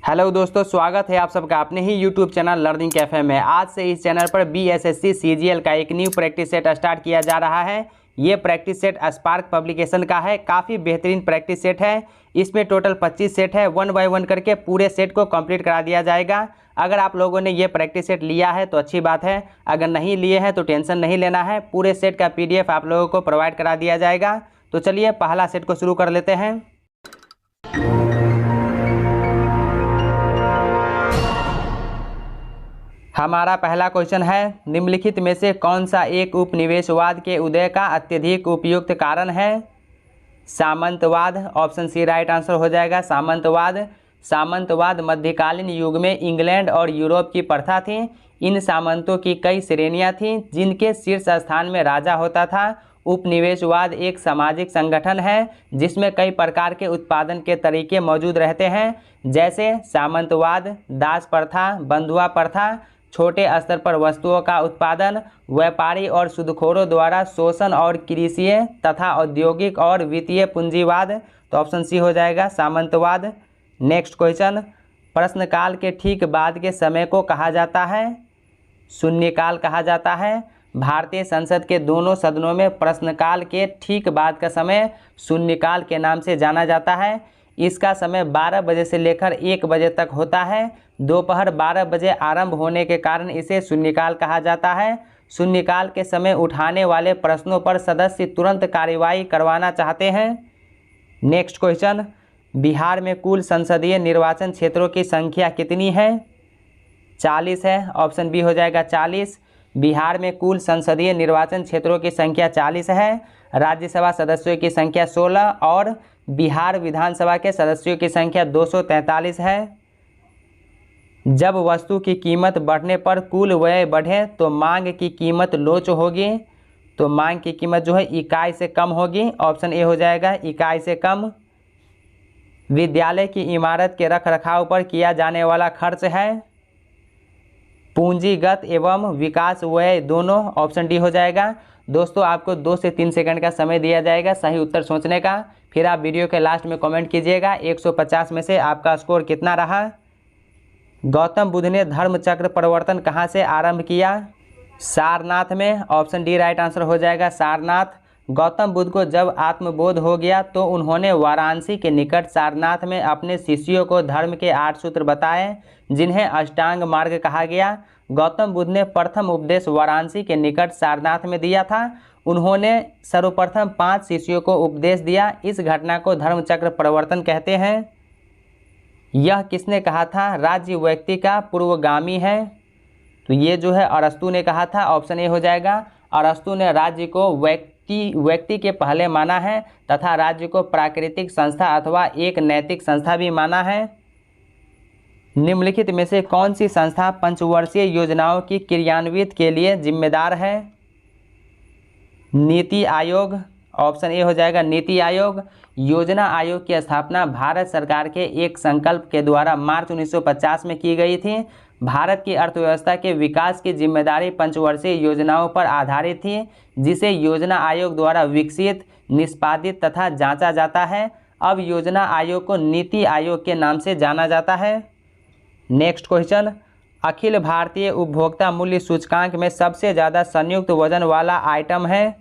Hello दोस्तों, स्वागत है आप सबका अपने ही यूट्यूब चैनल लर्निंग कैफे में। आज से इस चैनल पर बीएसएससी सीजीएल का एक न्यू प्रैक्टिस सेट स्टार्ट किया जा रहा है। ये प्रैक्टिस सेट स्पार्क पब्लिकेशन का है। काफ़ी बेहतरीन प्रैक्टिस सेट है। इसमें टोटल 25 सेट है। 1 बाय 1 करके पूरे सेट को कंप्लीट करा दिया जाएगा। अगर आप लोगों ने ये प्रैक्टिस सेट लिया है तो अच्छी बात है, अगर नहीं लिए हैं तो टेंशन नहीं लेना है। पूरे सेट का PDF आप लोगों को प्रोवाइड करा दिया जाएगा। तो चलिए पहला सेट को शुरू कर लेते हैं। हमारा पहला क्वेश्चन है, निम्नलिखित में से कौन सा एक उपनिवेशवाद के उदय का अत्यधिक उपयुक्त कारण है? सामंतवाद। ऑप्शन सी राइट आंसर हो जाएगा, सामंतवाद। सामंतवाद मध्यकालीन युग में इंग्लैंड और यूरोप की प्रथा थी। इन सामंतों की कई श्रेणियां थीं जिनके शीर्ष स्थान में राजा होता था। उपनिवेशवाद एक सामाजिक संगठन है जिसमें कई प्रकार के उत्पादन के तरीके मौजूद रहते हैं, जैसे सामंतवाद, दास प्रथा, बंधुआ प्रथा, छोटे स्तर पर वस्तुओं का उत्पादन, व्यापारी और सूदखोरों द्वारा शोषण और कृषि तथा औद्योगिक और वित्तीय पूंजीवाद। तो ऑप्शन सी हो जाएगा, सामंतवाद। नेक्स्ट क्वेश्चन, प्रश्नकाल के ठीक बाद के समय को कहा जाता है? शून्यकाल कहा जाता है। भारतीय संसद के दोनों सदनों में प्रश्नकाल के ठीक बाद का समय शून्यकाल के नाम से जाना जाता है। इसका समय 12 बजे से लेकर 1 बजे तक होता है। दोपहर 12 बजे आरंभ होने के कारण इसे शून्यकाल कहा जाता है। शून्यकाल के समय उठाने वाले प्रश्नों पर सदस्य तुरंत कार्यवाही करवाना चाहते हैं। नेक्स्ट क्वेश्चन, बिहार में कुल संसदीय निर्वाचन क्षेत्रों की संख्या कितनी है? 40 है। ऑप्शन बी हो जाएगा 40। बिहार में कुल संसदीय निर्वाचन क्षेत्रों की संख्या 40 है। राज्यसभा सदस्यों की संख्या 16 और बिहार विधानसभा के सदस्यों की संख्या 243 है। जब वस्तु की कीमत बढ़ने पर कुल व्यय बढ़े तो मांग की कीमत लोच होगी। तो मांग की कीमत जो है इकाई से कम होगी। ऑप्शन ए हो जाएगा, इकाई से कम। विद्यालय की इमारत के रखरखाव पर किया जाने वाला खर्च है पूंजीगत एवं विकास व्यय दोनों। ऑप्शन डी हो जाएगा। दोस्तों, आपको 2 से 3 सेकंड का समय दिया जाएगा सही उत्तर सोचने का। फिर आप वीडियो के लास्ट में कमेंट कीजिएगा 150 में से आपका स्कोर कितना रहा। गौतम बुद्ध ने धर्म चक्र परिवर्तन कहाँ से आरंभ किया? सारनाथ में। ऑप्शन डी राइट आंसर हो जाएगा, सारनाथ। गौतम बुद्ध को जब आत्मबोध हो गया तो उन्होंने वाराणसी के निकट सारनाथ में अपने शिष्यों को धर्म के 8 सूत्र बताए जिन्हें अष्टांग मार्ग कहा गया। गौतम बुद्ध ने प्रथम उपदेश वाराणसी के निकट सारनाथ में दिया था। उन्होंने सर्वप्रथम 5 शिष्यों को उपदेश दिया। इस घटना को धर्म चक्र परिवर्तन कहते हैं। यह किसने कहा था? राज्य व्यक्ति का पूर्वगामी है। तो ये जो है अरस्तु ने कहा था। ऑप्शन ए हो जाएगा। अरस्तु ने राज्य को व्यक्ति के पहले माना है तथा राज्य को प्राकृतिक संस्था अथवा एक नैतिक संस्था भी माना है। निम्नलिखित में से कौन सी संस्था पंचवर्षीय योजनाओं की क्रियान्वित के लिए जिम्मेदार है? नीति आयोग। ऑप्शन ए हो जाएगा, नीति आयोग। योजना आयोग की स्थापना भारत सरकार के एक संकल्प के द्वारा मार्च 1950 में की गई थी। भारत की अर्थव्यवस्था के विकास की जिम्मेदारी पंचवर्षीय योजनाओं पर आधारित थी, जिसे योजना आयोग द्वारा विकसित, निष्पादित तथा जांचा जाता है। अब योजना आयोग को नीति आयोग के नाम से जाना जाता है। नेक्स्ट क्वेश्चन, अखिल भारतीय उपभोक्ता मूल्य सूचकांक में सबसे ज़्यादा संयुक्त वजन वाला आइटम है?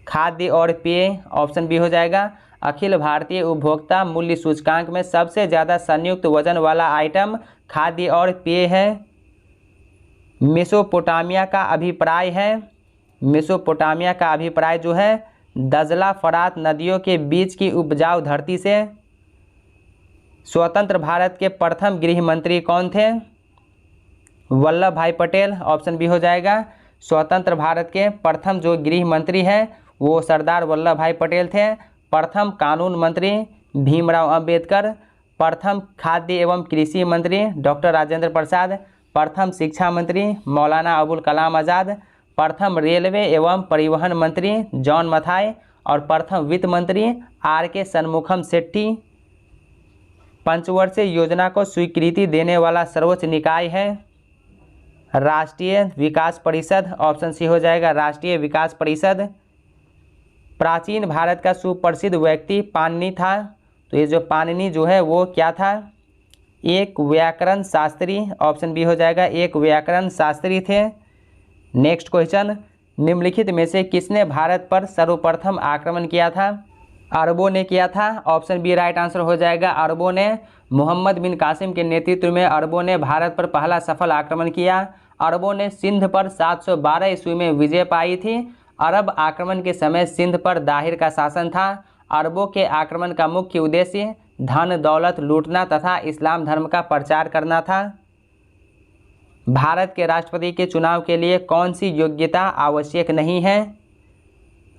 खाद्य और पेय। ऑप्शन बी हो जाएगा। अखिल भारतीय उपभोक्ता मूल्य सूचकांक में सबसे ज़्यादा संयुक्त वजन वाला आइटम खाद्य और पेय है। मेसोपोटामिया का अभिप्राय है। मेसोपोटामिया का अभिप्राय जो है दजला फरात नदियों के बीच की उपजाऊ धरती से। स्वतंत्र भारत के प्रथम गृह मंत्री कौन थे? वल्लभ भाई पटेल। ऑप्शन बी हो जाएगा। स्वतंत्र भारत के प्रथम जो गृह मंत्री हैं वो सरदार वल्लभ भाई पटेल थे। प्रथम कानून मंत्री भीमराव अंबेडकर। प्रथम खाद्य एवं कृषि मंत्री डॉक्टर राजेंद्र प्रसाद। प्रथम शिक्षा मंत्री मौलाना अबुल कलाम आज़ाद। प्रथम रेलवे एवं परिवहन मंत्री जॉन मथाई और प्रथम वित्त मंत्री RK षणमुखम शेट्टी। पंचवर्षीय योजना को स्वीकृति देने वाला सर्वोच्च निकाय है राष्ट्रीय विकास परिषद। ऑप्शन सी हो जाएगा, राष्ट्रीय विकास परिषद। प्राचीन भारत का सुप्रसिद्ध व्यक्ति पाणिनि था। तो ये जो पाणिनि जो है वो क्या था? एक व्याकरण शास्त्री, ऑप्शन बी हो जाएगा, एक व्याकरण शास्त्री थे। नेक्स्ट क्वेश्चन, निम्नलिखित में से किसने भारत पर सर्वप्रथम आक्रमण किया था? अरबों ने किया था, ऑप्शन बी राइट आंसर हो जाएगा, अरबों ने। मोहम्मद बिन कासिम के नेतृत्व में अरबों ने भारत पर पहला सफल आक्रमण किया। अरबों ने सिंध पर 712 ईस्वी में विजय पाई थी। अरब आक्रमण के समय सिंध पर दाहिर का शासन था। अरबों के आक्रमण का मुख्य उद्देश्य धन दौलत लूटना तथा इस्लाम धर्म का प्रचार करना था। भारत के राष्ट्रपति के चुनाव के लिए कौन सी योग्यता आवश्यक नहीं है?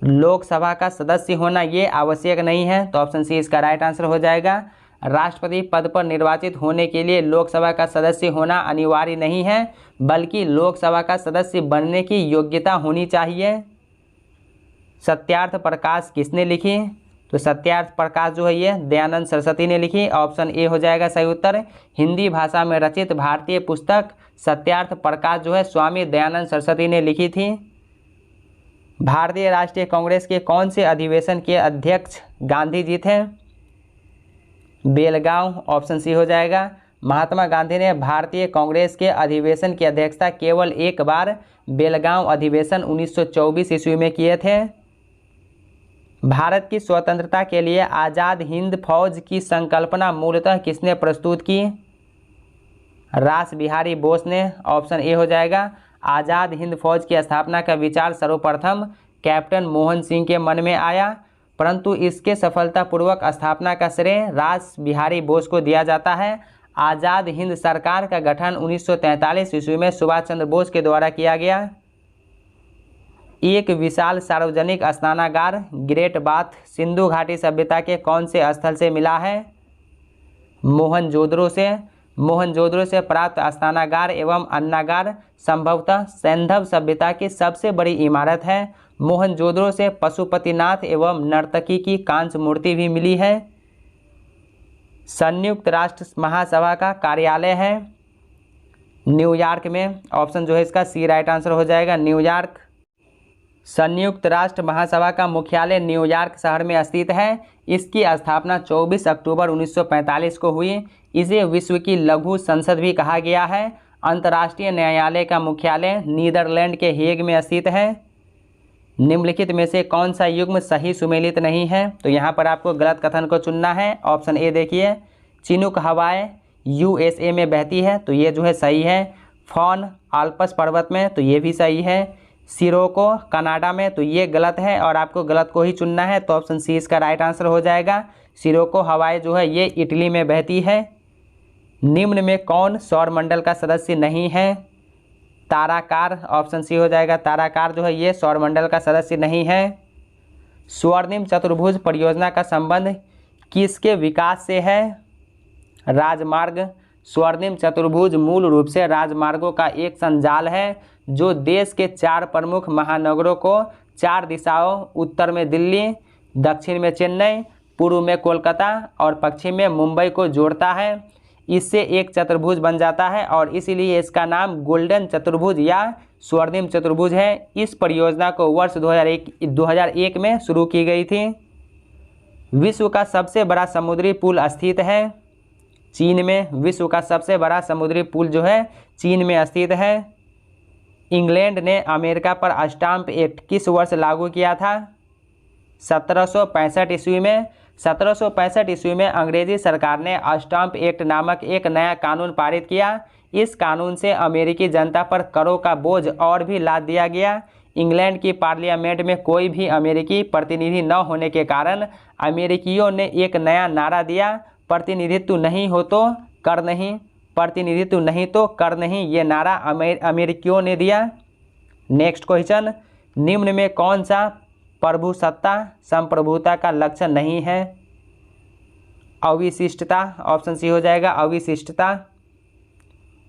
लोकसभा का सदस्य होना ये आवश्यक नहीं है, तो ऑप्शन सी इसका राइट आंसर हो जाएगा। राष्ट्रपति पद पर निर्वाचित होने के लिए लोकसभा का सदस्य होना अनिवार्य नहीं है, बल्कि लोकसभा का सदस्य बनने की योग्यता होनी चाहिए। सत्यार्थ प्रकाश किसने लिखी? तो सत्यार्थ प्रकाश जो है ये दयानंद सरस्वती ने लिखी। ऑप्शन ए हो जाएगा सही उत्तर। हिंदी भाषा में रचित भारतीय पुस्तक सत्यार्थ प्रकाश जो है स्वामी दयानंद सरस्वती ने लिखी थी। भारतीय राष्ट्रीय कांग्रेस के कौन से अधिवेशन के अध्यक्ष गांधी जी थे? बेलगांव, ऑप्शन सी हो जाएगा। महात्मा गांधी ने भारतीय कांग्रेस के अधिवेशन की अध्यक्षता केवल एक बार बेलगांव अधिवेशन 1924 ईस्वी में किए थे। भारत की स्वतंत्रता के लिए आज़ाद हिंद फौज की संकल्पना मूलतः किसने प्रस्तुत की? रास बिहारी बोस ने, ऑप्शन ए हो जाएगा। आज़ाद हिंद फौज की स्थापना का विचार सर्वप्रथम कैप्टन मोहन सिंह के मन में आया, परंतु इसके सफलतापूर्वक स्थापना का श्रेय रास बिहारी बोस को दिया जाता है। आज़ाद हिंद सरकार का गठन 1943 ईस्वी में सुभाष चंद्र बोस के द्वारा किया गया। एक विशाल सार्वजनिक स्नानागार ग्रेट बाथ सिंधु घाटी सभ्यता के कौन से स्थल से मिला है? मोहनजोदड़ो से। मोहनजोदड़ो से प्राप्त स्नानागार एवं अन्नागार संभवतः सैंधव सभ्यता की सबसे बड़ी इमारत है। मोहनजोदड़ो से पशुपतिनाथ एवं नर्तकी की कांस्य मूर्ति भी मिली है। संयुक्त राष्ट्र महासभा का कार्यालय है न्यूयॉर्क में, ऑप्शन जो है इसका सी राइट आंसर हो जाएगा, न्यूयॉर्क। संयुक्त राष्ट्र महासभा का मुख्यालय न्यूयॉर्क शहर में स्थित है। इसकी स्थापना 24 अक्टूबर 1945 को हुई। इसे विश्व की लघु संसद भी कहा गया है। अंतर्राष्ट्रीय न्यायालय का मुख्यालय नीदरलैंड के हेग में स्थित है। निम्नलिखित में से कौन सा युग्म सही सुमेलित नहीं है? तो यहाँ पर आपको गलत कथन को चुनना है। ऑप्शन ए देखिए, चिनूक हवाएं यूएसए में बहती है, तो ये जो है सही है। फॉन आल्प्स पर्वत में, तो ये भी सही है। सिरोको कनाडा में, तो ये गलत है और आपको गलत को ही चुनना है, तो ऑप्शन सी इसका राइट आंसर हो जाएगा। सिरोको हवाएं जो है ये इटली में बहती है। निम्न में कौन सौरमंडल का सदस्य नहीं है? ताराकार, ऑप्शन सी हो जाएगा। ताराकार जो है ये सौरमंडल का सदस्य नहीं है। स्वर्णिम चतुर्भुज परियोजना का संबंध किसके विकास से है? राजमार्ग। स्वर्णिम चतुर्भुज मूल रूप से राजमार्गों का एक संजाल है जो देश के 4 प्रमुख महानगरों को 4 दिशाओं, उत्तर में दिल्ली, दक्षिण में चेन्नई, पूर्व में कोलकाता और पश्चिम में मुंबई को जोड़ता है। इससे एक चतुर्भुज बन जाता है और इसीलिए इसका नाम गोल्डन चतुर्भुज या स्वर्णिम चतुर्भुज है। इस परियोजना को वर्ष 2001 में शुरू की गई थी। विश्व का सबसे बड़ा समुद्री पुल स्थित है चीन में। विश्व का सबसे बड़ा समुद्री पुल जो है चीन में स्थित है। इंग्लैंड ने अमेरिका पर स्टाम्प एक्ट किस वर्ष लागू किया था? 1765 ईस्वी में। 1765 ईस्वी में अंग्रेजी सरकार ने स्टाम्प एक्ट नामक एक नया कानून पारित किया। इस कानून से अमेरिकी जनता पर करों का बोझ और भी लाद दिया गया। इंग्लैंड की पार्लियामेंट में कोई भी अमेरिकी प्रतिनिधि न होने के कारण अमेरिकियों ने एक नया नारा दिया, प्रतिनिधित्व नहीं हो तो कर नहीं, प्रतिनिधित्व नहीं तो कर नहीं। ये नारा अमेरिकियों ने दिया। नेक्स्ट क्वेश्चन, निम्न में कौन सा प्रभुसत्ता संप्रभुता का लक्षण नहीं है? अविशिष्टता, ऑप्शन सी हो जाएगा, अविशिष्टता।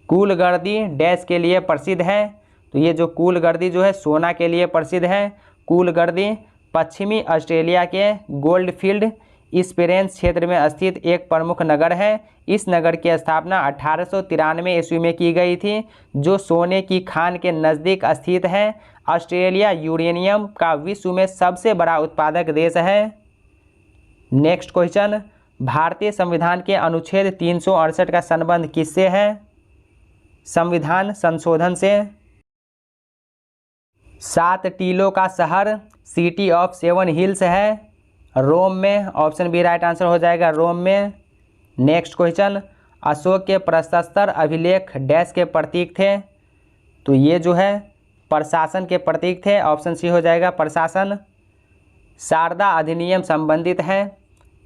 कूलगर्दी डैश के लिए प्रसिद्ध है? तो ये जो कूलगर्दी जो है सोना के लिए प्रसिद्ध है। कूलगर्दी पश्चिमी ऑस्ट्रेलिया के गोल्डफील्ड स्पेरेंस क्षेत्र में स्थित एक प्रमुख नगर है। इस नगर की स्थापना 1893 ईस्वी में की गई थी, जो सोने की खान के नज़दीक स्थित है। ऑस्ट्रेलिया यूरेनियम का विश्व में सबसे बड़ा उत्पादक देश है। नेक्स्ट क्वेश्चन, भारतीय संविधान के अनुच्छेद 368 का संबंध किससे है? संविधान संशोधन से। 7 टीलों का शहर सिटी ऑफ 7 हिल्स है रोम में। ऑप्शन बी राइट आंसर हो जाएगा, रोम में। नेक्स्ट क्वेश्चन, अशोक के प्रशस्तर अभिलेख डैश के प्रतीक थे? तो ये जो है प्रशासन के प्रतीक थे। ऑप्शन सी हो जाएगा, प्रशासन। शारदा अधिनियम संबंधित है।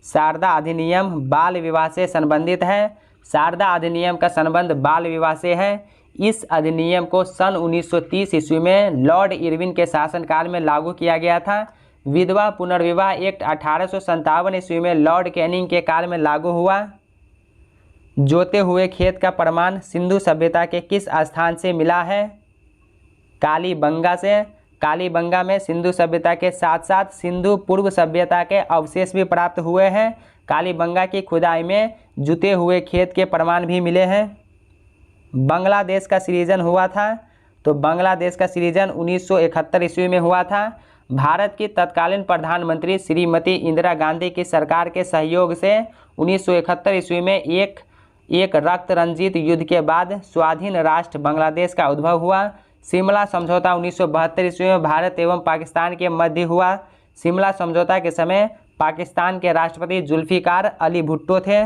शारदा अधिनियम बाल विवाह से संबंधित है। शारदा अधिनियम का संबंध बाल विवाह से है। इस अधिनियम को सन 1930 ईस्वी में लॉर्ड इरविन के शासनकाल में लागू किया गया था। विधवा पुनर्विवाह एक्ट 1857 ईस्वी में लॉर्ड कैनिंग के काल में लागू हुआ। जोते हुए खेत का प्रमाण सिंधु सभ्यता के किस स्थान से मिला है? कालीबंगा से। कालीबंगा में सिंधु सभ्यता के साथ साथ सिंधु पूर्व सभ्यता के अवशेष भी प्राप्त हुए हैं। कालीबंगा की खुदाई में जुते हुए खेत के प्रमाण भी मिले हैं। बांग्लादेश का सृजन हुआ था? तो बांग्लादेश का सृजन 1971 ईस्वी में हुआ था। भारत की तत्कालीन प्रधानमंत्री श्रीमती इंदिरा गांधी की सरकार के सहयोग से 1971 ईस्वी में एक रक्त रंजित युद्ध के बाद स्वाधीन राष्ट्र बांग्लादेश का उद्भव हुआ। शिमला समझौता 1972 ईस्वी में भारत एवं पाकिस्तान के मध्य हुआ। शिमला समझौता के समय पाकिस्तान के राष्ट्रपति जुल्फिकार अली भुट्टो थे।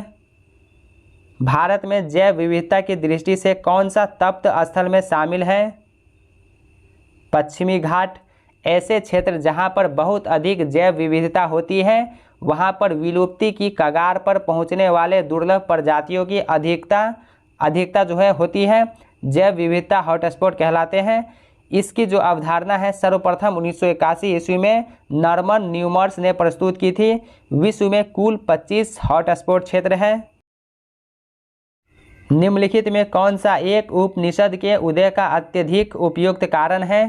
भारत में जैव विविधता की दृष्टि से कौन सा तप्त स्थल में शामिल है? पश्चिमी घाट। ऐसे क्षेत्र जहां पर बहुत अधिक जैव विविधता होती है वहां पर विलुप्ति की कगार पर पहुंचने वाले दुर्लभ प्रजातियों की अधिकता जो है होती है। जैव विविधता हॉटस्पॉट कहलाते हैं। इसकी जो अवधारणा है सर्वप्रथम 1981 ईस्वी में नॉर्मन न्यूमर्स ने प्रस्तुत की थी। विश्व में कुल 25 हॉटस्पॉट क्षेत्र हैं। निम्नलिखित में कौन सा एक उपनिषद के उदय का अत्यधिक उपयुक्त कारण है?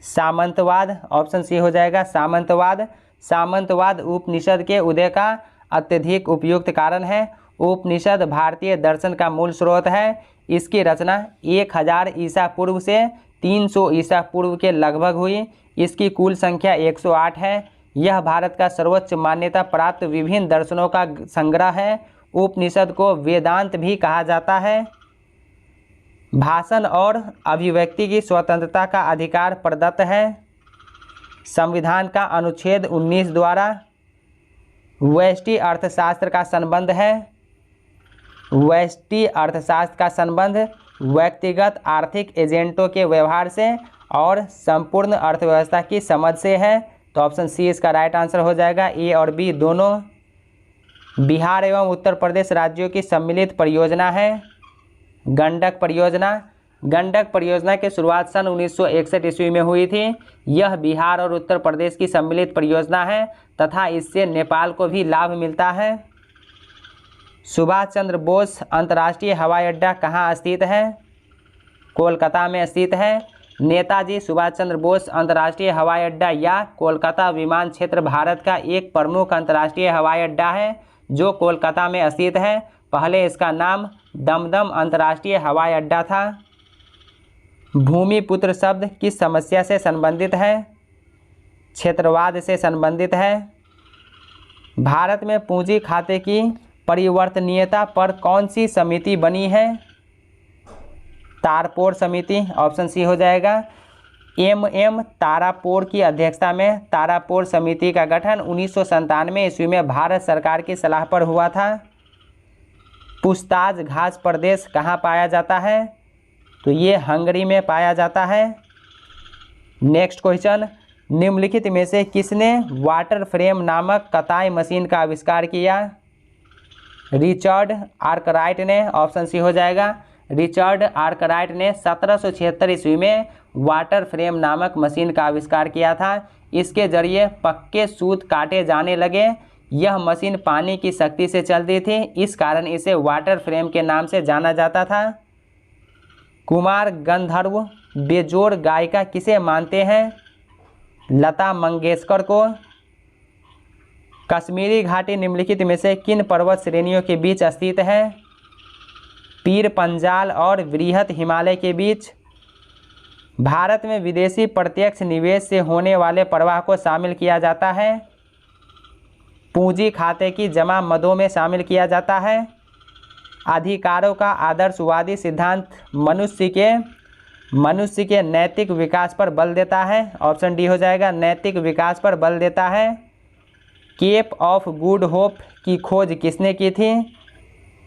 सामंतवाद। ऑप्शन सी हो जाएगा, सामंतवाद। सामंतवाद उपनिषद के उदय का अत्यधिक उपयुक्त कारण है। उपनिषद भारतीय दर्शन का मूल स्रोत है। इसकी रचना 1000 ईसा पूर्व से 300 ईसा पूर्व के लगभग हुई। इसकी कुल संख्या 108 है। यह भारत का सर्वोच्च मान्यता प्राप्त विभिन्न दर्शनों का संग्रह है। उपनिषद को वेदांत भी कहा जाता है। भाषण और अभिव्यक्ति की स्वतंत्रता का अधिकार प्रदत्त है। संविधान का अनुच्छेद 19 द्वारा व्यष्टि अर्थशास्त्र का संबंध है। व्यष्टि अर्थशास्त्र का संबंध व्यक्तिगत आर्थिक एजेंटों के व्यवहार से और संपूर्ण अर्थव्यवस्था की समझ से है। तो ऑप्शन सी इसका राइट आंसर हो जाएगा, ए और बी दोनों। बिहार एवं उत्तर प्रदेश राज्यों की सम्मिलित परियोजना है गंडक परियोजना। गंडक परियोजना की शुरुआत सन 1961 ईस्वी में हुई थी। यह बिहार और उत्तर प्रदेश की सम्मिलित परियोजना है तथा इससे नेपाल को भी लाभ मिलता है। सुभाष चंद्र बोस अंतर्राष्ट्रीय हवाई अड्डा कहाँ स्थित है? कोलकाता में स्थित है। नेताजी सुभाष चंद्र बोस अंतर्राष्ट्रीय हवाई अड्डा या कोलकाता विमान क्षेत्र भारत का एक प्रमुख अंतर्राष्ट्रीय हवाई अड्डा है जो कोलकाता में स्थित है। पहले इसका नाम दमदम अंतर्राष्ट्रीय हवाई अड्डा था। भूमिपुत्र शब्द किस समस्या से संबंधित है? क्षेत्रवाद से संबंधित है। भारत में पूंजी खाते की परिवर्तनीयता पर कौन सी समिति बनी है? तारापोर समिति। ऑप्शन सी हो जाएगा। एम तारापोर की अध्यक्षता में तारापोर समिति का गठन 1997 ईस्वी में भारत सरकार की सलाह पर हुआ था। पुछताछ घास प्रदेश कहाँ पाया जाता है? तो ये हंगरी में पाया जाता है। नेक्स्ट क्वेश्चन, निम्नलिखित में से किसने वाटर फ्रेम नामक कताई मशीन का आविष्कार किया? रिचर्ड आर्कराइट ने। ऑप्शन सी हो जाएगा। रिचर्ड आर्कराइट ने 1776 ईस्वी में वाटर फ्रेम नामक मशीन का आविष्कार किया था। इसके जरिए पक्के सूत काटे जाने लगे। यह मशीन पानी की शक्ति से चलती थी, इस कारण इसे वाटर फ्रेम के नाम से जाना जाता था। कुमार गंधर्व बेजोड़ गायिका किसे मानते हैं? लता मंगेशकर को। कश्मीरी घाटी निम्नलिखित में से किन पर्वत श्रेणियों के बीच स्थित है? पीर पंजाल और वृहत हिमालय के बीच। भारत में विदेशी प्रत्यक्ष निवेश से होने वाले प्रवाह को शामिल किया जाता है। पूंजी खाते की जमा मदों में शामिल किया जाता है। अधिकारों का आदर्शवादी सिद्धांत मनुष्य के नैतिक विकास पर बल देता है। ऑप्शन डी हो जाएगा, नैतिक विकास पर बल देता है। केप ऑफ गुड होप की खोज किसने की थी?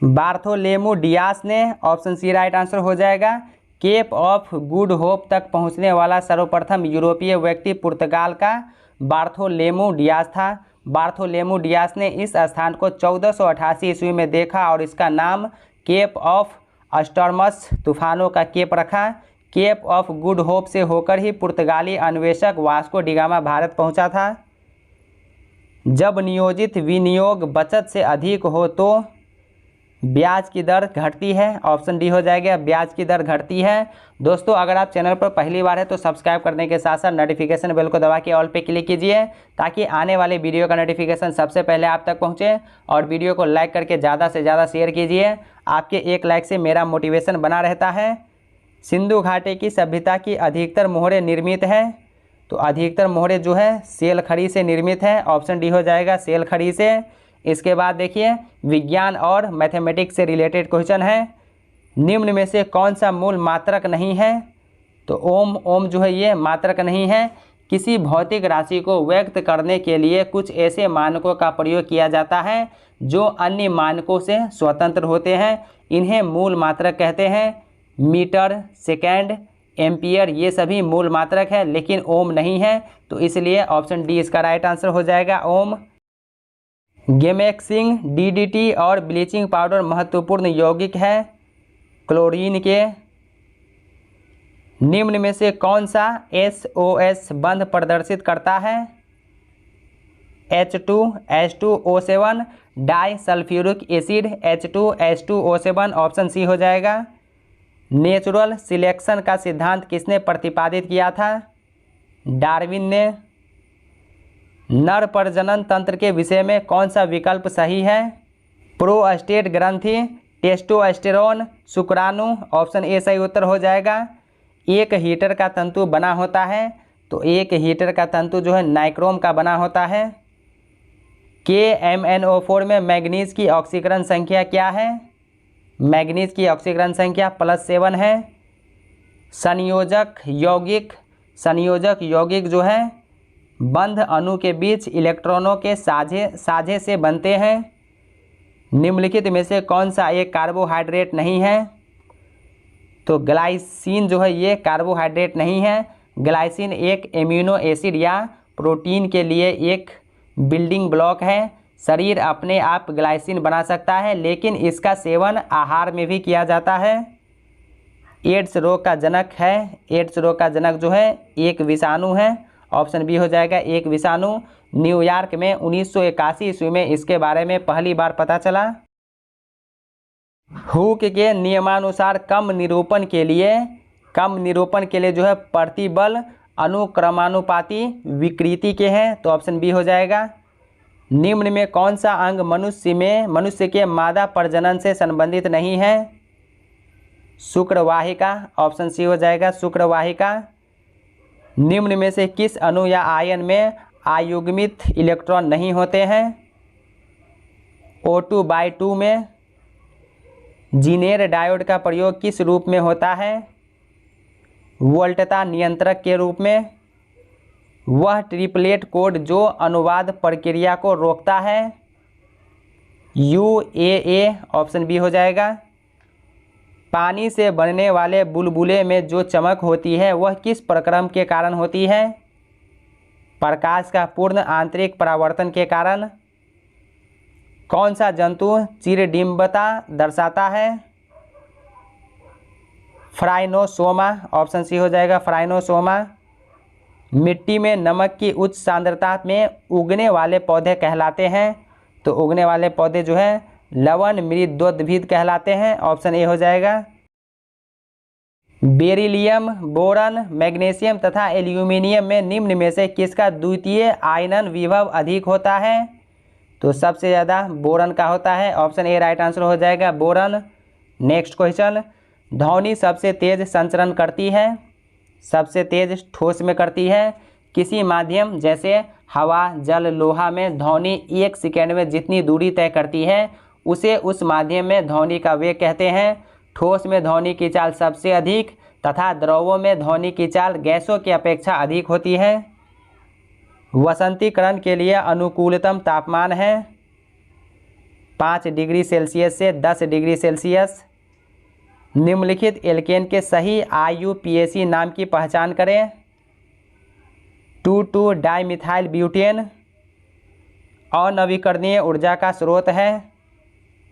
बार्थोलेमू डियास ने। ऑप्शन सी राइट आंसर हो जाएगा। केप ऑफ गुड होप तक पहुंचने वाला सर्वप्रथम यूरोपीय व्यक्ति पुर्तगाल का बार्थोलेमू डियास था। बार्थोलेमू डियास ने इस स्थान को 1488 ईस्वी में देखा और इसका नाम केप ऑफ स्टॉर्मस, तूफानों का केप, रखा। केप ऑफ गुड होप से होकर ही पुर्तगाली अन्वेषक वास्को डी गामा भारत पहुंचा था। जब नियोजित विनियोग बचत से अधिक हो तो ब्याज की दर घटती है। ऑप्शन डी हो जाएगा, ब्याज की दर घटती है। दोस्तों, अगर आप चैनल पर पहली बार है तो सब्सक्राइब करने के साथ साथ नोटिफिकेशन बेल को दबा के ऑल पे क्लिक कीजिए ताकि आने वाले वीडियो का नोटिफिकेशन सबसे पहले आप तक पहुंचे। और वीडियो को लाइक करके ज़्यादा से ज़्यादा शेयर कीजिए। आपके एक लाइक से मेरा मोटिवेशन बना रहता है। सिंधु घाटी की सभ्यता की अधिकतर मोहरें निर्मित है, तो अधिकतर मोहरें जो है सेल खड़ी से निर्मित है। ऑप्शन डी हो जाएगा, सेल खड़ी से। इसके बाद देखिए, विज्ञान और मैथमेटिक्स से रिलेटेड क्वेश्चन है। निम्न में से कौन सा मूल मात्रक नहीं है? तो ओम जो है ये मात्रक नहीं है। किसी भौतिक राशि को व्यक्त करने के लिए कुछ ऐसे मानकों का प्रयोग किया जाता है जो अन्य मानकों से स्वतंत्र होते हैं, इन्हें मूल मात्रक कहते हैं। मीटर, सेकेंड, एम्पियर, ये सभी मूल मात्रक है, लेकिन ओम नहीं है, तो इसलिए ऑप्शन डी इसका राइट आंसर हो जाएगा, ओम। गेमेक्सिंग, डीडीटी और ब्लीचिंग पाउडर महत्वपूर्ण यौगिक है क्लोरीन के। निम्न में से कौन सा SOS बंध प्रदर्शित करता है? H2H2O7, di sulphuric acid, H2H2O7। Option C हो जाएगा। नेचुरल सिलेक्शन का सिद्धांत किसने प्रतिपादित किया था? डार्विन ने। नर प्रजनन तंत्र के विषय में कौन सा विकल्प सही है? प्रोस्टेट ग्रंथि, टेस्टोस्टेरोन, शुक्राणु। ऑप्शन ए सही उत्तर हो जाएगा। एक हीटर का तंतु बना होता है, तो एक हीटर का तंतु जो है नाइक्रोम का बना होता है। KMnO4 में मैग्नीज की ऑक्सीकरण संख्या क्या है? मैग्नीज की ऑक्सीकरण संख्या +7 है। संयोजक यौगिक जो है बंध अणु के बीच इलेक्ट्रॉनों के साझे से बनते हैं। निम्नलिखित में से कौन सा एक कार्बोहाइड्रेट नहीं है? तो ग्लाइसिन जो है ये कार्बोहाइड्रेट नहीं है। ग्लाइसिन एक एमिनो एसिड या प्रोटीन के लिए एक बिल्डिंग ब्लॉक है। शरीर अपने आप ग्लाइसिन बना सकता है, लेकिन इसका सेवन आहार में भी किया जाता है। एड्स रोग का जनक है। एड्स रोग का जनक जो है एक विषाणु है। ऑप्शन बी हो जाएगा, एक विषाणु। न्यूयॉर्क में 1981 ईस्वी में इसके बारे में पहली बार पता चला। हुक के नियमानुसार कम निरूपण के लिए जो है प्रतिबल अनुक्रमानुपाती विकृति के हैं, तो ऑप्शन बी हो जाएगा। निम्न में कौन सा अंग मनुष्य के मादा प्रजनन से संबंधित नहीं है? शुक्रवाहिका। ऑप्शन सी हो जाएगा, शुक्रवाहिका। निम्न में से किस अणु या आयन में आयुग्मित इलेक्ट्रॉन नहीं होते हैं? O2/2 में। जीनेर डायोड का प्रयोग किस रूप में होता है? वोल्टता नियंत्रक के रूप में। वह ट्रिपलेट कोड जो अनुवाद प्रक्रिया को रोकता है? UAA। ऑप्शन बी हो जाएगा। पानी से बनने वाले बुलबुले में जो चमक होती है वह किस प्रक्रम के कारण होती है? प्रकाश का पूर्ण आंतरिक परावर्तन के कारण। कौन सा जंतु चिरडिम्बता दर्शाता है? फ्राइनोसोमा। ऑप्शन सी हो जाएगा, फ्राइनोसोमा। मिट्टी में नमक की उच्च सांद्रता में उगने वाले पौधे कहलाते हैं, तो उगने वाले पौधे जो है लवण मृदोद्भिद कहलाते हैं। ऑप्शन ए हो जाएगा। बेरिलियम, बोरन, मैग्नीशियम तथा एल्यूमिनियम में निम्न में से किसका द्वितीय आयनन विभव अधिक होता है? तो सबसे ज़्यादा बोरन का होता है। ऑप्शन ए राइट आंसर हो जाएगा, बोरन। नेक्स्ट क्वेश्चन, ध्वनि सबसे तेज संचरण करती है, सबसे तेज ठोस में करती है, किसी माध्यम जैसे हवा, जल, लोहा में ध्वनि 1 सेकेंड में जितनी दूरी तय करती है उसे उस माध्यम में ध्वनि का वेग कहते हैं। ठोस में ध्वनि की चाल सबसे अधिक तथा द्रवों में ध्वनि की चाल गैसों की अपेक्षा अधिक होती है। वसंतीकरण के लिए अनुकूलतम तापमान है 5 डिग्री सेल्सियस से 10 डिग्री सेल्सियस। निम्नलिखित एल्केन के सही IUPAC नाम की पहचान करें। 2,2 डाइमिथाइल ब्यूटेन अनवीकरणीय ऊर्जा का स्रोत है।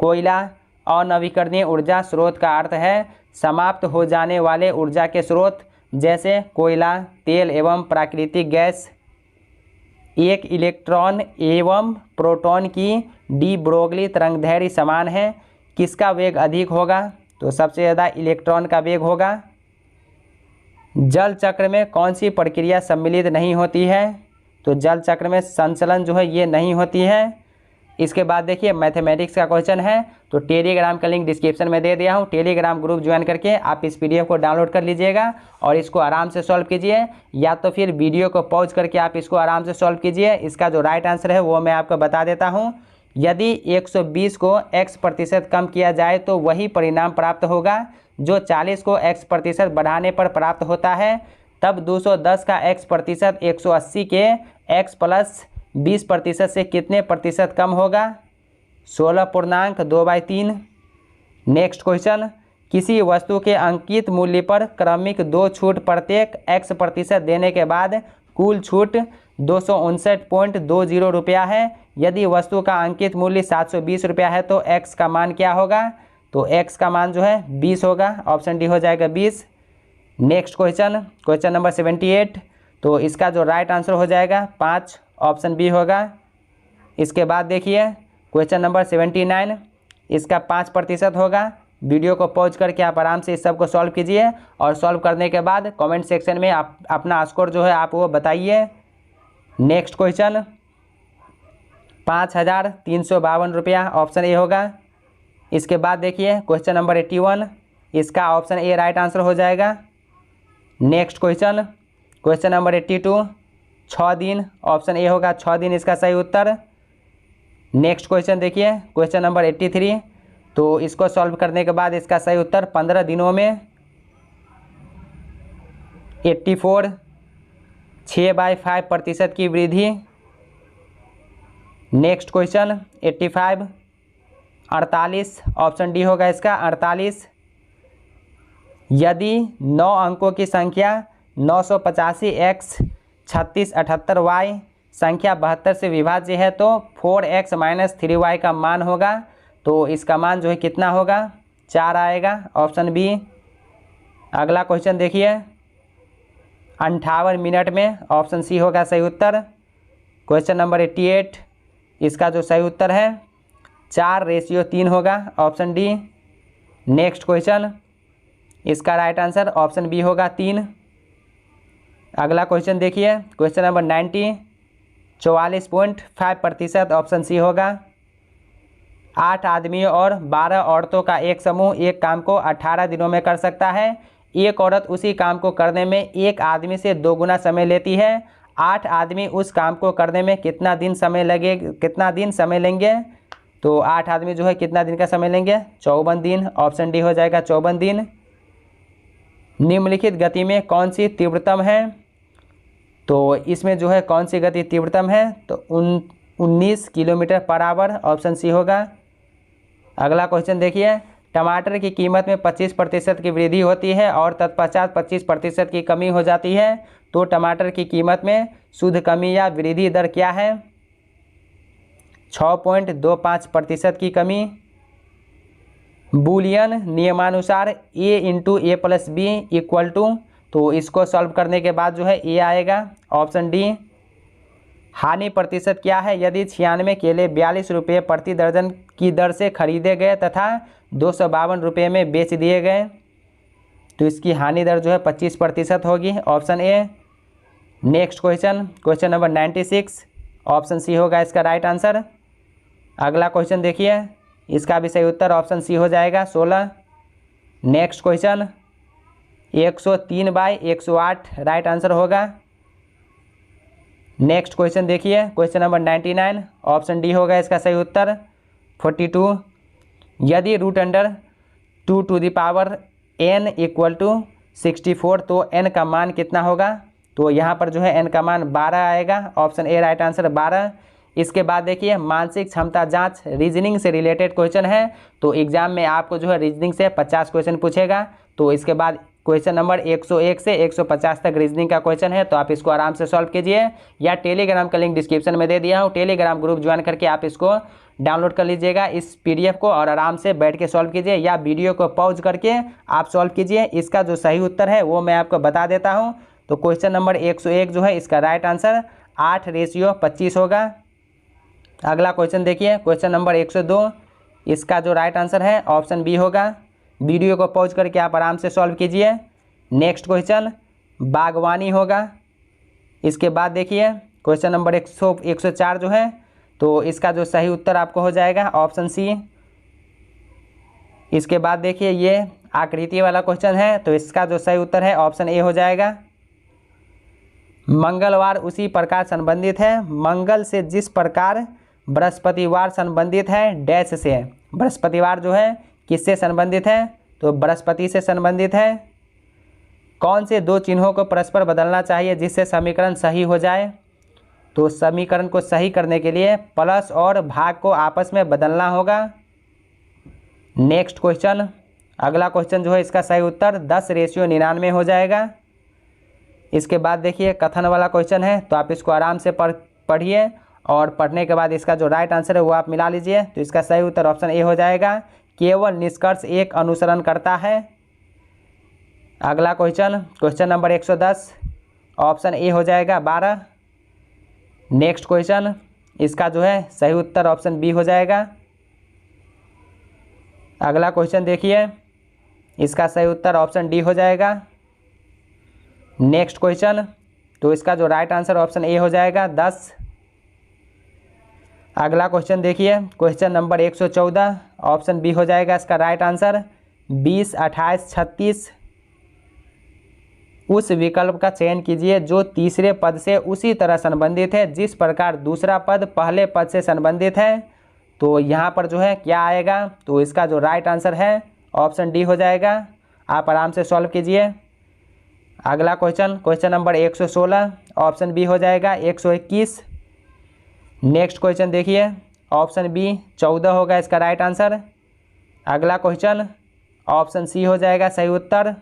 कोयला अनवीकरणीय ऊर्जा स्रोत का अर्थ है समाप्त हो जाने वाले ऊर्जा के स्रोत जैसे कोयला, तेल एवं प्राकृतिक गैस। एक इलेक्ट्रॉन एवं प्रोटॉन की डी ब्रोगली तरंगदैर्घ्य समान है, किसका वेग अधिक होगा? तो सबसे ज़्यादा इलेक्ट्रॉन का वेग होगा। जल चक्र में कौन सी प्रक्रिया सम्मिलित नहीं होती है? तो जल चक्र में संचलन जो है ये नहीं होती है। इसके बाद देखिए मैथमेटिक्स का क्वेश्चन है, तो टेलीग्राम का लिंक डिस्क्रिप्शन में दे दिया हूँ। टेलीग्राम ग्रुप ज्वाइन करके आप इस PDF को डाउनलोड कर लीजिएगा और इसको आराम से सॉल्व कीजिए, या तो फिर वीडियो को पॉज करके आप इसको आराम से सॉल्व कीजिए। इसका जो राइट आंसर है वो मैं आपको बता देता हूँ। यदि 120 को x% कम किया जाए तो वही परिणाम प्राप्त होगा जो 40 को x% बढ़ाने पर प्राप्त होता है। तब 210 का x% 180 के x + 20% से कितने प्रतिशत कम होगा? 16.2/3। नेक्स्ट क्वेश्चन, किसी वस्तु के अंकित मूल्य पर क्रमिक 2 छूट प्रत्येक x% देने के बाद कुल छूट 259.20 रुपया है। यदि वस्तु का अंकित मूल्य 720 रुपया है तो x का मान क्या होगा? तो x का मान जो है 20 होगा। ऑप्शन डी हो जाएगा 20। नेक्स्ट क्वेश्चन नंबर 78, तो इसका जो राइट आंसर हो जाएगा 5, ऑप्शन बी होगा। इसके बाद देखिए क्वेश्चन नंबर 79, इसका 5% होगा। वीडियो को पॉज करके आप आराम से इस सब को सॉल्व कीजिए और सॉल्व करने के बाद कमेंट सेक्शन में आप अपना स्कोर जो है आप वो बताइए। नेक्स्ट क्वेश्चन 5,352 रुपया, ऑप्शन ए होगा। इसके बाद देखिए क्वेश्चन नंबर 81, इसका ऑप्शन ए राइट आंसर हो जाएगा। नेक्स्ट क्वेश्चन नंबर 82, 6 दिन, ऑप्शन ए होगा 6 दिन इसका सही उत्तर। नेक्स्ट क्वेश्चन देखिए क्वेश्चन नंबर 83, तो इसको सॉल्व करने के बाद इसका सही उत्तर 15 दिनों में 84, 6/5% की वृद्धि। नेक्स्ट क्वेश्चन 85, 48, ऑप्शन डी होगा इसका 48। यदि 9 अंकों की संख्या 985 x 3678 y संख्या 72 से विभाज्य है तो 4x - 3y का मान होगा। तो इसका मान जो है कितना होगा? 4 आएगा, ऑप्शन बी। अगला क्वेश्चन देखिए 58 मिनट में, ऑप्शन सी होगा सही उत्तर। क्वेश्चन नंबर 88, इसका जो सही उत्तर है 4:3 होगा, ऑप्शन डी। नेक्स्ट क्वेश्चन, इसका राइट आंसर ऑप्शन बी होगा 3। अगला क्वेश्चन देखिए क्वेश्चन नंबर 90, 44.5%, ऑप्शन सी होगा। 8 आदमियों और 12 औरतों का एक समूह एक काम को 18 दिनों में कर सकता है। एक औरत उसी काम को करने में एक आदमी से 2 गुना समय लेती है। 8 आदमी उस काम को करने में कितना दिन समय लेंगे? तो 8 आदमी जो है कितना दिन का समय लेंगे? 54 दिन, ऑप्शन डी हो जाएगा 54 दिन। निम्नलिखित गति में कौन सी तीव्रतम है? तो इसमें जो है कौन सी गति तीव्रतम है? तो 19 kilometre per hour, option C होगा। अगला क्वेश्चन देखिए, टमाटर की कीमत में 25% की वृद्धि होती है और तत्पश्चात 25% की कमी हो जाती है, तो टमाटर की कीमत में शुद्ध कमी या वृद्धि दर क्या है? 6.25% की कमी। बूलियन नियमानुसार a × a + b = तो इसको सॉल्व करने के बाद जो है ए आएगा, ऑप्शन डी। हानि प्रतिशत क्या है? यदि 96 केले 42 रुपये प्रति दर्जन की दर से खरीदे गए तथा 252 रुपये में बेच दिए गए तो इसकी हानि दर जो है 25% होगी, option A. Next question number 96, option C होगा इसका राइट आंसर। अगला क्वेश्चन देखिए, इसका भी सही उत्तर ऑप्शन सी हो जाएगा 16। नेक्स्ट क्वेश्चन 103/108 राइट आंसर होगा। नेक्स्ट क्वेश्चन देखिए, क्वेश्चन नंबर 99, ऑप्शन डी होगा इसका सही उत्तर 42। यदि root under 2 to the power n equal to 64 तो n का मान कितना होगा? तो यहाँ पर जो है n का मान 12 आएगा, ऑप्शन ए राइट आंसर 12। इसके बाद देखिए मानसिक क्षमता जांच रीजनिंग से रिलेटेड क्वेश्चन है, तो एग्जाम में आपको जो है रीजनिंग से 50 क्वेश्चन पूछेगा। तो इसके बाद क्वेश्चन नंबर 101 से 150 तक रीजनिंग का क्वेश्चन है, तो आप इसको आराम से सॉल्व कीजिए, या टेलीग्राम का लिंक डिस्क्रिप्शन में दे दिया हूँ, टेलीग्राम ग्रुप ज्वाइन करके आप इसको डाउनलोड कर लीजिएगा इस पीडीएफ को, और आराम से बैठ के सॉल्व कीजिए, या वीडियो को पॉज करके आप सॉल्व कीजिए। इसका जो सही उत्तर है वो मैं आपको बता देता हूँ। तो क्वेश्चन नंबर 101 जो है इसका राइट आंसर 8:25 होगा। अगला क्वेश्चन देखिए, क्वेश्चन नंबर 102, इसका जो राइट आंसर है ऑप्शन बी होगा। वीडियो को पॉज करके आप आराम से सॉल्व कीजिए। नेक्स्ट क्वेश्चन बागवानी होगा। इसके बाद देखिए क्वेश्चन नंबर 104 जो है, तो इसका जो सही उत्तर आपको हो जाएगा ऑप्शन सी। इसके बाद देखिए ये आकृति वाला क्वेश्चन है, तो इसका जो सही उत्तर है ऑप्शन ए हो जाएगा। मंगलवार उसी प्रकार संबंधित है मंगल से जिस प्रकार बृहस्पतिवार संबंधित है डैश से। बृहस्पतिवार जो है किससे संबंधित है? तो बृहस्पति से संबंधित है। कौन से दो चिन्हों को परस्पर बदलना चाहिए जिससे समीकरण सही हो जाए? तो समीकरण को सही करने के लिए प्लस और भाग को आपस में बदलना होगा। नेक्स्ट क्वेश्चन, अगला क्वेश्चन जो है इसका सही उत्तर 10:99 हो जाएगा। इसके बाद देखिए कथन वाला क्वेश्चन है, तो आप इसको आराम से पढ़िए, और पढ़ने के बाद इसका जो राइट आंसर है वो आप मिला लीजिए। तो इसका सही उत्तर ऑप्शन ए हो जाएगा, केवल निष्कर्ष एक अनुसरण करता है। अगला question, question number 110, option A हो जाएगा 12। नेक्स्ट क्वेश्चन, इसका जो है सही उत्तर ऑप्शन बी हो जाएगा। अगला क्वेश्चन देखिए, इसका सही उत्तर ऑप्शन डी हो जाएगा। नेक्स्ट क्वेश्चन, तो इसका जो राइट आंसर ऑप्शन ए हो जाएगा 10। अगला क्वेश्चन देखिए, क्वेश्चन नंबर 114, ऑप्शन बी हो जाएगा इसका राइट आंसर 20, 28, 36। उस विकल्प का चयन कीजिए जो तीसरे पद से उसी तरह संबंधित है जिस प्रकार दूसरा पद पहले पद से संबंधित है। तो यहाँ पर जो है क्या आएगा? तो इसका जो राइट आंसर है ऑप्शन डी हो जाएगा। आप आराम से सॉल्व कीजिए। अगला question, question number 116, option B हो जाएगा 121। नेक्स्ट क्वेश्चन देखिए, ऑप्शन बी 14 होगा इसका राइट आंसर। अगला क्वेश्चन ऑप्शन सी हो जाएगा सही उत्तर।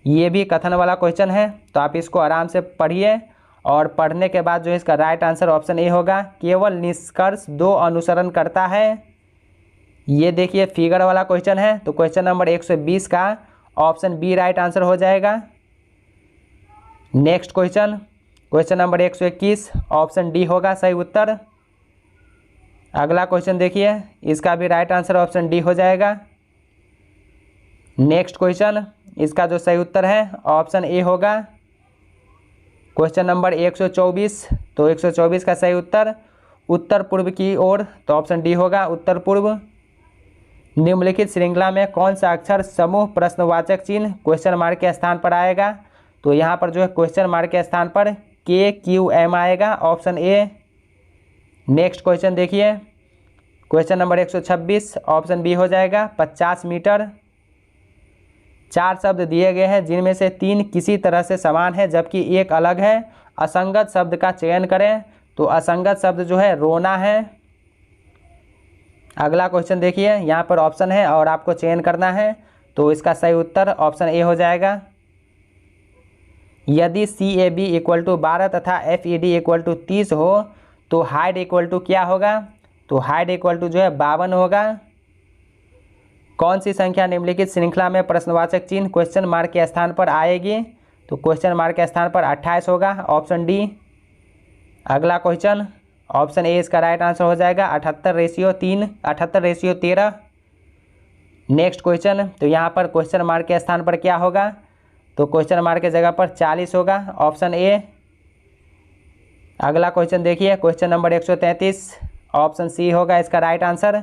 ये भी कथन वाला क्वेश्चन है, तो आप इसको आराम से पढ़िए, और पढ़ने के बाद जो है इसका राइट आंसर ऑप्शन ए होगा, केवल निष्कर्ष दो अनुसरण करता है। ये देखिए फिगर वाला क्वेश्चन है, तो क्वेश्चन नंबर 120 का ऑप्शन बी राइट आंसर हो जाएगा। Next question, question number 121, option D होगा सही उत्तर। अगला क्वेश्चन देखिए, इसका भी राइट आंसर ऑप्शन डी हो जाएगा। नेक्स्ट क्वेश्चन, इसका जो सही उत्तर है ऑप्शन ए होगा। क्वेश्चन नंबर 124, तो 124 का सही उत्तर उत्तर पूर्व की ओर, तो ऑप्शन डी होगा उत्तर पूर्व। निम्नलिखित श्रृंखला में कौन सा अक्षर समूह प्रश्नवाचक चिन्ह क्वेश्चन मार्क के स्थान पर आएगा? तो यहाँ पर जो है क्वेश्चन मार्क के स्थान पर KQM आएगा, ऑप्शन ए। नेक्स्ट क्वेश्चन देखिए, क्वेश्चन नंबर 126, ऑप्शन बी हो जाएगा 50 मीटर। 4 शब्द दिए गए हैं जिनमें से 3 किसी तरह से समान है जबकि एक अलग है। असंगत शब्द का चयन करें। तो असंगत शब्द जो है रोना है। अगला क्वेश्चन देखिए, यहाँ पर ऑप्शन है और आपको चयन करना है, तो इसका सही उत्तर ऑप्शन ए हो जाएगा। यदि CAB इक्वल टू 12 तथा FED इक्वल टू 30 हो तो हाइट इक्वल टू क्या होगा? तो हाइट इक्वल टू जो है 52 होगा। कौन सी संख्या निम्नलिखित श्रृंखला में प्रश्नवाचक चिन्ह क्वेश्चन मार्क के स्थान पर आएगी? तो क्वेश्चन मार्क के स्थान पर 28 होगा, ऑप्शन डी। अगला क्वेश्चन, ऑप्शन ए इसका राइट आंसर हो जाएगा 78:3, 78:13। नेक्स्ट क्वेश्चन, तो यहाँ पर क्वेश्चन मार्क के स्थान पर क्या होगा? तो क्वेश्चन मार्क के जगह पर 40 होगा, ऑप्शन ए। अगला क्वेश्चन देखिए, क्वेश्चन नंबर 133, ऑप्शन सी होगा इसका राइट आंसर।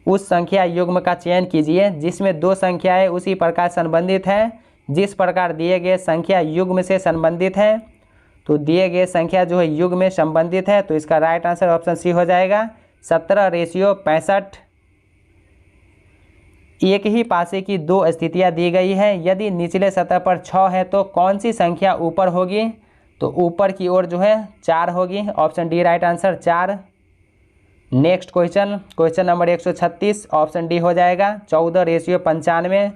उस संख्या युग्म का चयन कीजिए जिसमें 2 संख्याएं उसी प्रकार संबंधित हैं जिस प्रकार दिए गए संख्या युग्म से संबंधित है। तो दिए गए संख्या जो है युग में संबंधित है, तो इसका राइट आंसर ऑप्शन सी हो जाएगा 17:65। एक ही पासे की दो स्थितियां दी गई है, यदि निचले सतह पर 6 है तो कौन सी संख्या ऊपर होगी, तो ऊपर की ओर जो है 4 होगी, option D right answer 4। Next question number 136, option D हो जाएगा 14:95।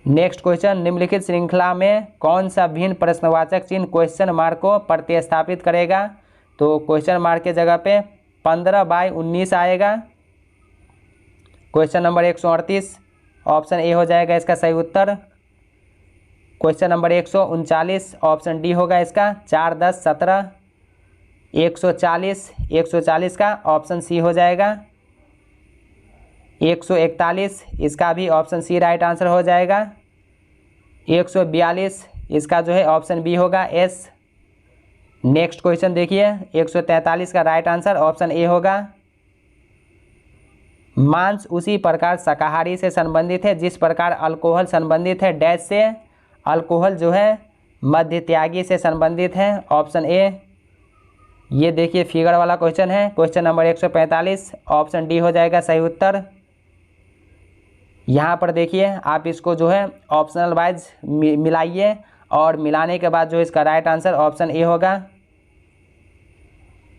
नेक्स्ट क्वेश्चन, निम्नलिखित श्रृंखला में कौन सा भिन्न प्रश्नवाचक चिन्ह क्वेश्चन मार्क को प्रतिस्थापित करेगा, तो क्वेश्चन मार्क के जगह पे 15/19 आएगा। क्वेश्चन नंबर 138, ऑप्शन ए हो जाएगा इसका सही उत्तर। क्वेश्चन नंबर 139, ऑप्शन डी होगा इसका 4, 10, 17। 140 का ऑप्शन सी हो जाएगा। 141 इसका भी ऑप्शन सी राइट आंसर हो जाएगा। 142 इसका जो है ऑप्शन बी होगा एस। नेक्स्ट क्वेश्चन देखिए, 143 का राइट आंसर ऑप्शन ए होगा। मांस उसी प्रकार शाकाहारी से संबंधित है जिस प्रकार अल्कोहल संबंधित है डैश से। अल्कोहल जो है मध्य त्यागी से संबंधित है, ऑप्शन ए। ये देखिए फिगर वाला क्वेश्चन है, क्वेश्चन नंबर 145, ऑप्शन डी हो जाएगा सही उत्तर। यहाँ पर देखिए आप इसको जो है ऑप्शनल वाइज मिलाइए और मिलाने के बाद जो इसका राइट आंसर ऑप्शन ए होगा।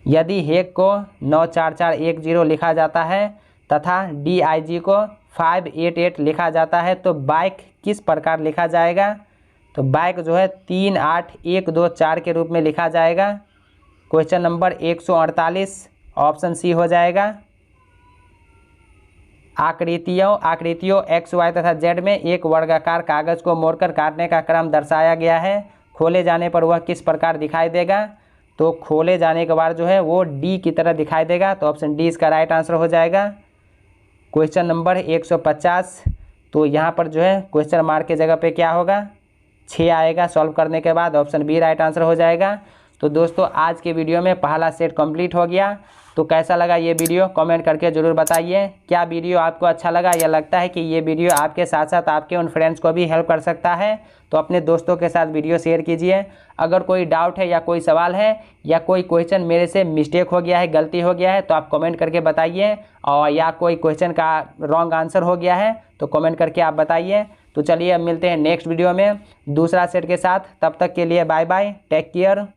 यदि हेक को 94410 लिखा जाता है तथा DIG को 588 लिखा जाता है तो बाइक किस प्रकार लिखा जाएगा, तो बाइक जो है 38124 के रूप में लिखा जाएगा। क्वेश्चन नंबर 148, ऑप्शन सी हो जाएगा। आकृतियों एक्स वाई तथा जेड में एक वर्गाकार कागज को मोड़कर काटने का क्रम दर्शाया गया है, खोले जाने पर वह किस प्रकार दिखाई देगा, तो खोले जाने के बाद जो है वो डी की तरह दिखाई देगा, तो ऑप्शन डी इसका राइट आंसर हो जाएगा। क्वेश्चन नंबर 150, तो यहाँ पर जो है क्वेश्चन मार्क के जगह पे क्या होगा 6 आएगा सॉल्व करने के बाद, ऑप्शन बी राइट आंसर हो जाएगा। तो दोस्तों आज के वीडियो में पहला सेट कंप्लीट हो गया। तो कैसा लगा ये वीडियो कमेंट करके ज़रूर बताइए। क्या वीडियो आपको अच्छा लगा या लगता है कि ये वीडियो आपके साथ साथ आपके उन फ्रेंड्स को भी हेल्प कर सकता है, तो अपने दोस्तों के साथ वीडियो शेयर कीजिए। अगर कोई डाउट है या कोई सवाल है या कोई क्वेश्चन मेरे से मिस्टेक हो गया है, गलती हो गया है, तो आप कमेंट करके बताइए, और या कोई क्वेश्चन का रॉन्ग आंसर हो गया है तो कमेंट करके आप बताइए। तो चलिए अब मिलते हैं नेक्स्ट वीडियो में दूसरा सेट के साथ, तब तक के लिए बाय बाय, टेक केयर।